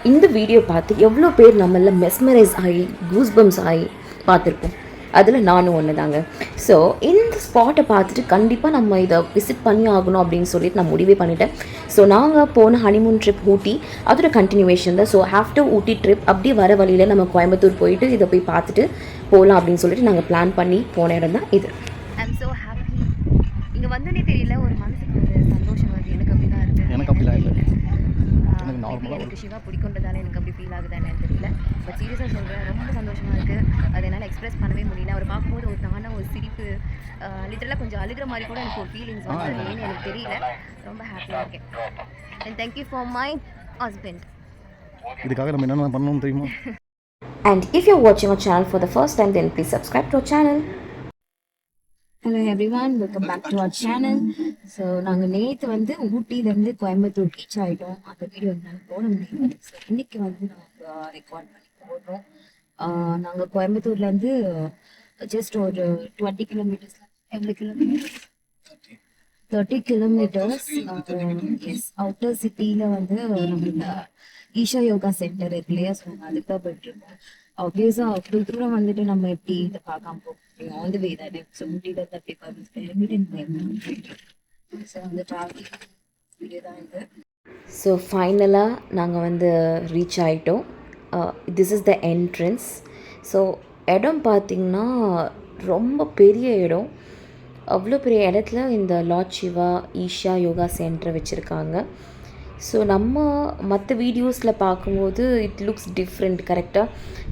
இந்த வீடியோ பார்த்து எவ்வளோ பேர் நம்மள மெஸ்மரைஸ் ஆகி கூஸ்பம்ஸ் ஆகி பார்த்துருப்போம். அதில் நானும் ஒன்று தாங்க. ஸோ இந்த ஸ்பாட்டை பார்த்துட்டு கண்டிப்பாக நம்ம இதை விசிட் பண்ணி ஆகணும் அப்படின்னு சொல்லிட்டு நான் முடிவே பண்ணிட்டேன். ஸோ நாங்கள் போன ஹனிமூன் ட்ரிப் ஊட்டி, அதோட கண்டினியூவேஷன் தான். ஸோ ஆஃப்டர் ஊட்டி ட்ரிப் அப்படியே வர வழியில் நம்ம கோயம்புத்தூர் போயிட்டு இதை போய் பார்த்துட்டு போகலாம் அப்படின்னு சொல்லிட்டு நாங்கள் பிளான் பண்ணி போன இடம் தான் இது. I'm so happy. இங்கே வந்தோன்னே தெரியல, ஒரு மனசுக்கு ஒரு சந்தோஷம் வருது. எனக்கு அப்படி தான் இருக்குது. எனக்கு அப்படிலாம் இல்லை. எனக்கு சிவா பிடிக்குன்றதால எனக்கு அப்படி ஃபீல் ஆகுதா என்னன்னு தெரியல. பட் சீரியஸாக சொல்கிறேன், ரொம்ப சந்தோஷமாக இருக்குது. அது என்னால் எக்ஸ்பிரஸ் பண்ணவே முடியல. அவர் பார்க்கும்போது ஒரு தான ஒரு சிரிப்பு, லிட்டரலாக கொஞ்சம் அழுகிற மாதிரி கூட எனக்கு ஒரு ஃபீலிங்ஸ் வந்து ஏன்னு எனக்கு தெரியல. ரொம்ப ஹாப்பியாக இருக்கேன். And thank you for my husband. இதுக்காக நம்ம என்னென்ன பண்ணணும் தெரியுமா? And if you're watching our channel for the first time, then please subscribe to our channel. Hello everyone, welcome back to our channel. So நாங்கள் நேற்று வந்து ஊட்டியிலேருந்து கோயம்புத்தூர் ரீச் ஆகிட்டோம். அந்த வீடியோ என்னால் போட முடியும். ஸோ இன்றைக்கி வந்து நாங்கள் ரெக்கார்ட் பண்ணி போடுறோம். நாங்கள் கோயம்புத்தூர்லேருந்து ஜஸ்ட் ஒரு 20 கிலோமீட்டர்ஸ், எவ்வளோ கிலோமீட்டர்ஸ், 30 கிலோமீட்டர்ஸ் எஸ் அவுட்டர் சிட்டியில் வந்து நம்மளுக்கு ஈஷா யோகா சென்டர் இருக்கு இல்லையா? ஸோ அதுக்கு தான் போயிட்டுருக்கோம். ஆப்வியஸாக அவ்வளோ தூரம் வந்துட்டு நம்ம எப்படி இதை பார்க்காம போக முடியும்? ஆன் தி வே தானே. ஸோ ஊட்டியில் 35 கிலோமீட்டர். ஸோ அந்த ட்ராவலிங் வீடியோ தான் இது. ஸோ ஃபைனலாக நாங்கள் வந்து ரீச் ஆகிட்டோம். This is the entrance. So இடம் பார்த்திங்கன்னா ரொம்ப பெரிய இடம். அவ்வளோ பெரிய இடத்துல இந்த லார்ட் சிவா ஈஷா யோகா சென்டர் வச்சுருக்காங்க. ஸோ நம்ம மற்ற வீடியோஸில் பார்க்கும்போது இட் லுக்ஸ் டிஃப்ரெண்ட் கரெக்டாக.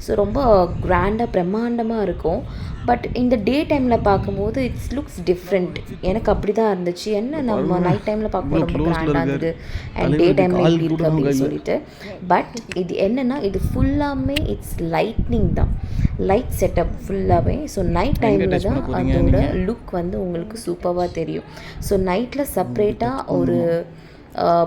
ஸோ ரொம்ப கிராண்டாக பிரம்மாண்டமாக இருக்கும். பட் இந்த டே டைமில் பார்க்கும்போது இட்ஸ் லுக்ஸ் டிஃப்ரெண்ட். எனக்கு அப்படி தான் இருந்துச்சு. என்ன நம்ம நைட் டைமில் பார்க்கும்போது ரொம்ப கிராண்டாக இருந்தது அண்ட் டே டைமில் எப்படி இருக்குது அப்படின்னு சொல்லிட்டு. பட் இது என்னென்னா இது ஃபுல்லாமே இட்ஸ் லைட்னிங் தான், லைட் செட்டப் ஃபுல்லாகவே. ஸோ நைட் டைமில் தான் அதோட லுக் வந்து உங்களுக்கு சூப்பராக தெரியும். ஸோ நைட்டில் செப்ரேட்டாக ஒரு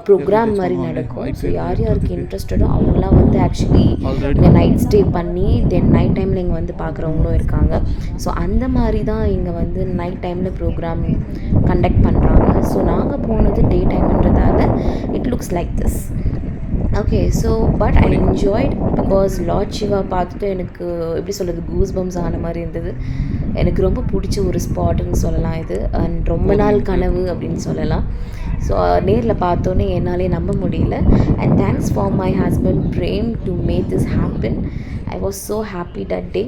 ப்ரோக்ராம் மாதிரி நடக்கும். ஸோ யார் யாருக்கு இன்ட்ரெஸ்டடோ அவங்களாம் வந்து ஆக்சுவலி இங்கே நைட் ஸ்டே பண்ணி தென் நைட் டைமில் இங்கே வந்து பார்க்குறவங்களும் இருக்காங்க. ஸோ அந்த மாதிரி தான் இங்கே வந்து நைட் டைமில் ப்ரோக்ராம் கண்டக்ட் பண்ணுறாங்க. ஸோ நாங்கள் போனது டே டைம்ன்றதால it looks like this. Okay, so but I enjoyed because lord Shiva பார்த்துட்டு எனக்கு எப்படி சொல்கிறது, கூஸ் பம்ஸ் ஆன மாதிரி இருந்தது. எனக்கு ரொம்ப பிடிச்ச ஒரு ஸ்பாட்டுன்னு சொல்லலாம் இது. அண்ட் ரொம்ப நாள் கனவு அப்படின்னு சொல்லலாம். ஸோ நேரில் பார்த்தோன்னே என்னாலே நம்ப முடியல. And thanks for my husband Prem to make this happen. I was so happy that day.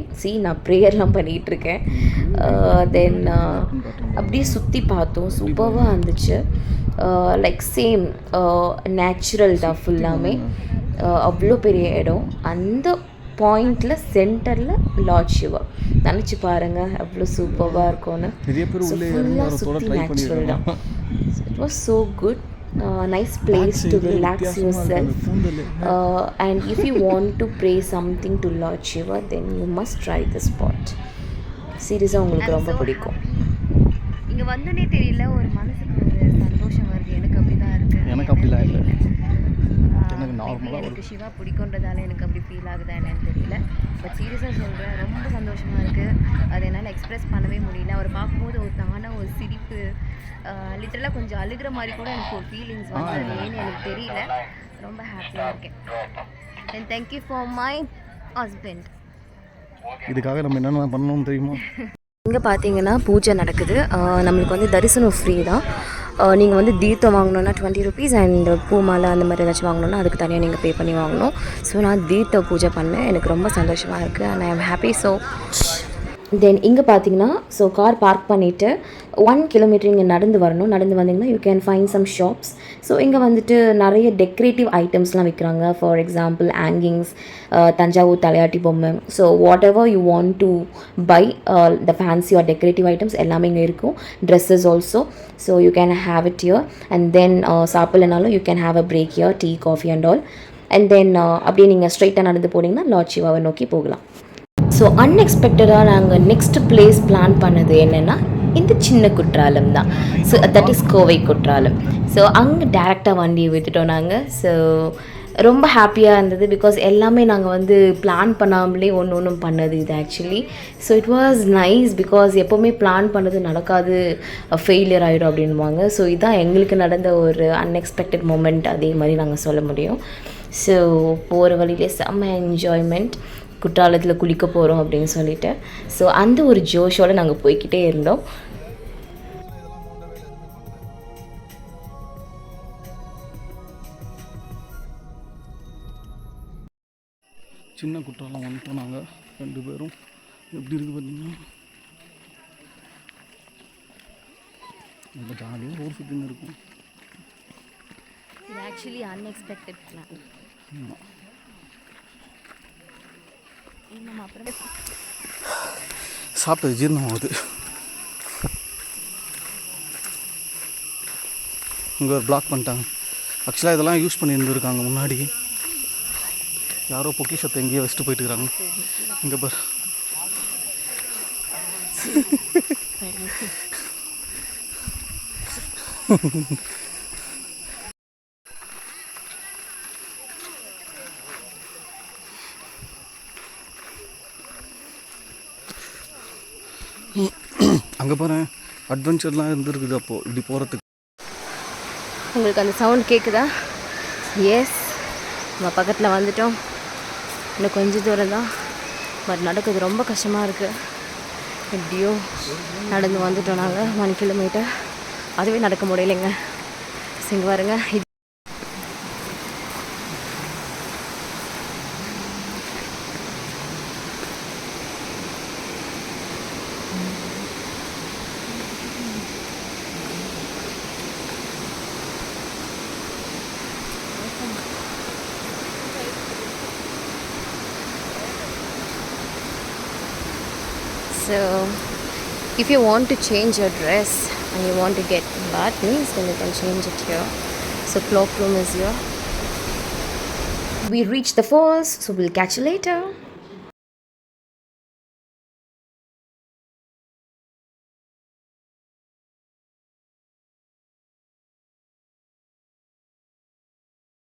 நான் ப்ரேயர்லாம் பண்ணிகிட்ருக்கேன். தென் அப்படியே சுற்றி பார்த்தோம். சூப்பராக இருந்துச்சு. லைக் சேம் நேச்சுரல் தான் ஃபுல்லாமே. அவ்வளோ பெரிய இடம். அந்த பாயிண்டில் சென்டரில் லார்ட் சிவா. நினச்சி பாருங்கள் அவ்வளோ சூப்பராக இருக்கும்னு. ஃபுல்லாக சுற்றி நேச்சுரல் தான். It was so good. Nice place to relax yourself. And if you want to pray something to Lord Shiva, then you must try this spot. சீரியஸாக உங்களுக்கு ரொம்ப பிடிக்கும். இங்கே வந்தோன்னே தெரியல, ஒரு மனசுக்கு ஒரு சந்தோஷம் வருது. எனக்கு அப்படி தான் இருக்குது. எனக்கு அப்படிலாம் இல்லை. எனக்கு சிவா பிடிக்குன்றதால எனக்கு அப்படி ஃபீல் ஆகுதா என்னன்னு தெரியல. பட் சீரியஸாக சொல்கிறேன், ரொம்ப சந்தோஷமாக இருக்குது. அது என்னால் எக்ஸ்பிரஸ் பண்ணவே முடியல. அவர் பார்க்கும்போது ஒரு தான ஒரு சிரிப்பு, லிட்டரலாக கொஞ்சம் அழுகிற மாதிரி கூட எனக்கு ஒரு ஃபீலிங்ஸ் வந்து ஏன்னு எனக்கு தெரியல. ரொம்ப ஹாப்பியாக இருக்கேன். And thank you for my husband. இதுக்காக நம்ம என்னென்ன பண்ணணும் தெரியுமா? இங்கே பார்த்தீங்கன்னா பூஜை நடக்குது. நம்மளுக்கு வந்து தரிசனம் ஃப்ரீ தான். நீங்கள் வந்து தீர்த்தம் வாங்கணுன்னா 20 rupees அண்ட் பூ மாலை அந்த மாதிரி ஏதாச்சும் வாங்கணுன்னா அதுக்கு தனியாக நீங்கள் பே பண்ணி வாங்கணும். ஸோ நான் தீர்த்த பூஜை பண்ணேன். எனக்கு ரொம்ப சந்தோஷமாக இருக்குது and I am happy. So then இங்கே பார்த்தீங்கன்னா ஸோ கார் பார்க் பண்ணிவிட்டு 1 kilometer இங்கே நடந்து வரணும். நடந்து வந்தீங்கன்னா you can find some shops. So இங்கே வந்துட்டு நிறைய டெக்கரேட்டிவ் ஐட்டம்ஸ்லாம் விற்கிறாங்க. ஃபார் எக்ஸாம்பிள் ஹேங்கிங்ஸ், தஞ்சாவூர் தலையாட்டி பொம்மை. So whatever you want to buy the fancy or decorative items எல்லாமே இங்கே இருக்கும். Dresses also. So you can have it here. And then சாப்பிட்லனாலும் you can have a break here, tea coffee and all. And then அப்படியே நீங்கள் ஸ்ட்ரைட்டாக நடந்து போனீங்கன்னா Lord சிவாவை நோக்கி போகலாம். ஸோ அன்எக்ஸ்பெக்டடாக நாங்கள் நெக்ஸ்ட் பிளேஸ் பிளான் பண்ணது என்னென்னா இந்த சின்ன குற்றாலம் தான். So that is Kovai Kutralam. So அங்கே டேரெக்டாக வண்டியை விட்டுட்டோம் நாங்கள். ஸோ ரொம்ப ஹாப்பியாக இருந்தது பிகாஸ் எல்லாமே நாங்கள் வந்து பிளான் பண்ணாமலே ஒன்று பண்ணது இது actually. So it was nice because எப்போவுமே பிளான் பண்ணது நடக்காது, ஃபெயிலியர் ஆகிடும் அப்படின்வாங்க. ஸோ இதுதான் எங்களுக்கு நடந்த ஒரு அன்எக்ஸ்பெக்டட் மூமெண்ட், அதே மாதிரி நாங்கள் சொல்ல முடியும். ஸோ போகிற வழியிலே செம்ம என்ஜாய்மெண்ட், குற்றாலத்தில் குளிக்க போகிறோம் அப்படின்னு சொல்லிட்டு. ஸோ அந்த ஒரு ஜோஷோடு நாங்கள் போய்கிட்டே இருந்தோம். சின்ன குற்றாலம் வந்துட்டோம் நாங்கள் 2 பேரும். எப்படி இருக்குது பார்த்தீங்கன்னா ரொம்ப ஜாலியாக ஊர் சுற்றின்னு இருக்கும். இது ஆக்சுவலி அன்எக்ஸ்பெக்டட் பிளான். நம்ம அப்புறம் சாப்பிட்டது ஜீரணம் ஆகுது. இங்கே ஒரு பிளாக் பண்ணிட்டாங்க. ஆக்சுவலாக இதெல்லாம் யூஸ் பண்ணி இருந்திருக்காங்க முன்னாடி. யாரோ பொக்கிஷத்தை எங்கேயோ வச்சுட்டு போயிட்டு இருக்கிறாங்க. இங்கே பார். அங்கே பாரு, அட்வென்ச்சர்லாம் இருந்துருக்குது அப்போது இப்படி போகிறதுக்கு. உங்களுக்கு அந்த சவுண்ட் கேட்குதா? எஸ், நம்ம பக்கத்தில் வந்துட்டோம். இன்னும் கொஞ்சம் தூரம் தான், பட் நடக்குது ரொம்ப கஷ்டமாக இருக்குது. எப்படியோ நடந்து வந்துட்டோம் நாங்கள் 1 கிலோமீட்டர். அதுவே நடக்க முடியலைங்க. இங்கே பாருங்க, இது so if you want to change your dress and you want to get bath means, then you can change it here. So cloakroom is here. We reached the falls, so we'll catch you later.